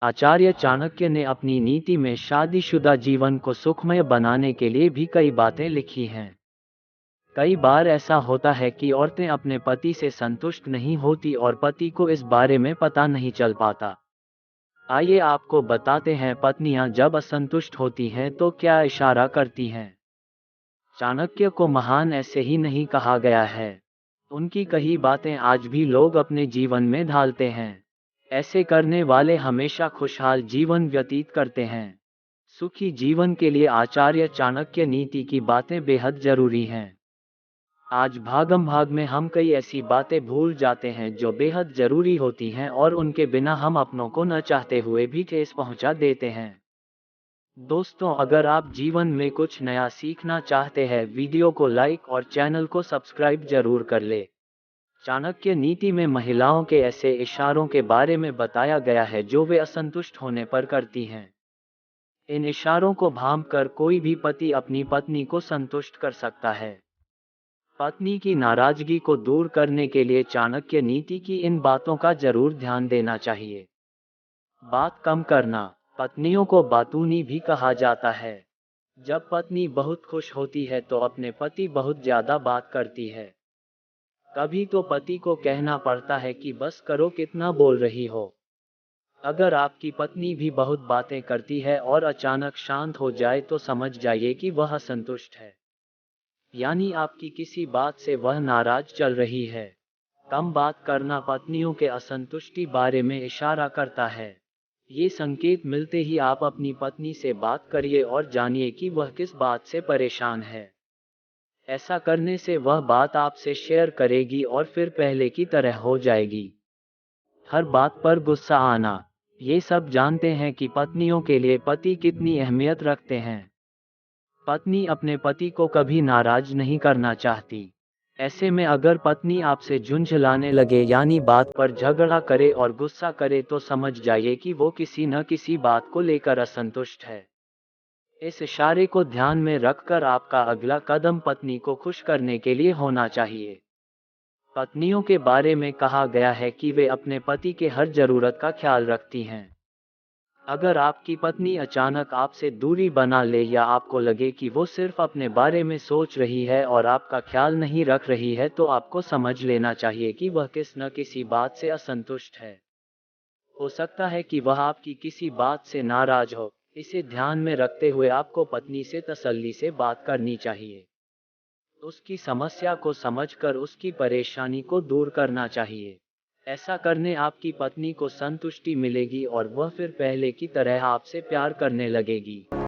आचार्य चाणक्य ने अपनी नीति में शादीशुदा जीवन को सुखमय बनाने के लिए भी कई बातें लिखी हैं। कई बार ऐसा होता है कि औरतें अपने पति से संतुष्ट नहीं होती और पति को इस बारे में पता नहीं चल पाता। आइए आपको बताते हैं पत्नियां जब असंतुष्ट होती हैं तो क्या इशारा करती हैं। चाणक्य को महान ऐसे ही नहीं कहा गया है। उनकी कही बातें आज भी लोग अपने जीवन में ढालते हैं। ऐसे करने वाले हमेशा खुशहाल जीवन व्यतीत करते हैं। सुखी जीवन के लिए आचार्य चाणक्य नीति की बातें बेहद जरूरी हैं। आज भागम भाग में हम कई ऐसी बातें भूल जाते हैं जो बेहद जरूरी होती हैं और उनके बिना हम अपनों को न चाहते हुए भी ठेस पहुंचा देते हैं। दोस्तों, अगर आप जीवन में कुछ नया सीखना चाहते हैं, वीडियो को लाइक और चैनल को सब्सक्राइब जरूर कर ले। चाणक्य नीति में महिलाओं के ऐसे इशारों के बारे में बताया गया है जो वे असंतुष्ट होने पर करती हैं। इन इशारों को भांपकर कोई भी पति अपनी पत्नी को संतुष्ट कर सकता है। पत्नी की नाराजगी को दूर करने के लिए चाणक्य नीति की इन बातों का जरूर ध्यान देना चाहिए। बात कम करना। पत्नियों को बातूनी भी कहा जाता है। जब पत्नी बहुत खुश होती है तो अपने पति बहुत ज्यादा बात करती है। कभी तो पति को कहना पड़ता है कि बस करो, कितना बोल रही हो। अगर आपकी पत्नी भी बहुत बातें करती है और अचानक शांत हो जाए तो समझ जाइए कि वह असंतुष्ट है। यानी आपकी किसी बात से वह नाराज चल रही है। कम बात करना पत्नियों के असंतुष्टि बारे में इशारा करता है। ये संकेत मिलते ही आप अपनी पत्नी से बात करिए और जानिए कि वह किस बात से परेशान है। ऐसा करने से वह बात आपसे शेयर करेगी और फिर पहले की तरह हो जाएगी। हर बात पर गुस्सा आना। ये सब जानते हैं कि पत्नियों के लिए पति कितनी अहमियत रखते हैं। पत्नी अपने पति को कभी नाराज नहीं करना चाहती। ऐसे में अगर पत्नी आपसे झुंझलाने लगे यानी बात पर झगड़ा करे और गुस्सा करे तो समझ जाइए कि वो किसी न किसी बात को लेकर असंतुष्ट है। इस इशारे को ध्यान में रखकर आपका अगला कदम पत्नी को खुश करने के लिए होना चाहिए। पत्नियों के बारे में कहा गया है कि वे अपने पति के हर जरूरत का ख्याल रखती हैं। अगर आपकी पत्नी अचानक आपसे दूरी बना ले या आपको लगे कि वो सिर्फ अपने बारे में सोच रही है और आपका ख्याल नहीं रख रही है तो आपको समझ लेना चाहिए कि वह किस न किसी बात से असंतुष्ट है। हो सकता है कि वह आपकी किसी बात से नाराज हो। इसे ध्यान में रखते हुए आपको पत्नी से तसल्ली से बात करनी चाहिए। उसकी समस्या को समझकर उसकी परेशानी को दूर करना चाहिए। ऐसा करने आपकी पत्नी को संतुष्टि मिलेगी और वह फिर पहले की तरह आपसे प्यार करने लगेगी।